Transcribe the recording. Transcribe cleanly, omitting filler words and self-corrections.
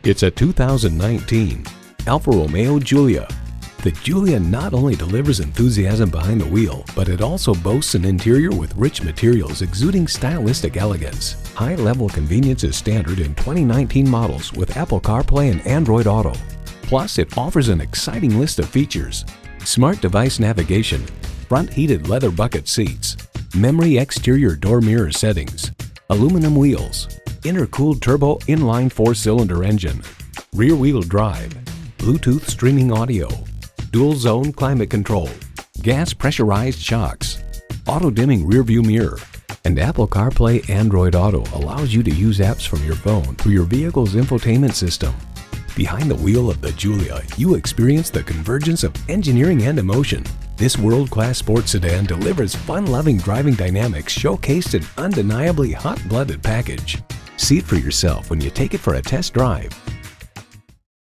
It's a 2019 Alfa Romeo Giulia. The Giulia not only delivers enthusiasm behind the wheel, but it also boasts an interior with rich materials exuding stylistic elegance. High-level convenience is standard in 2019 models with Apple CarPlay and Android Auto. Plus, it offers an exciting list of features: smart device navigation, front heated leather bucket seats, memory exterior door mirror settings, aluminum wheels, intercooled turbo inline 4-cylinder engine, rear-wheel drive, Bluetooth streaming audio, dual-zone climate control, gas pressurized shocks, auto-dimming rear-view mirror, and Apple CarPlay Android Auto allows you to use apps from your phone through your vehicle's infotainment system. Behind the wheel of the Giulia, you experience the convergence of engineering and emotion. This world-class sports sedan delivers fun-loving driving dynamics showcased in undeniably hot-blooded package. See it for yourself when you take it for a test drive.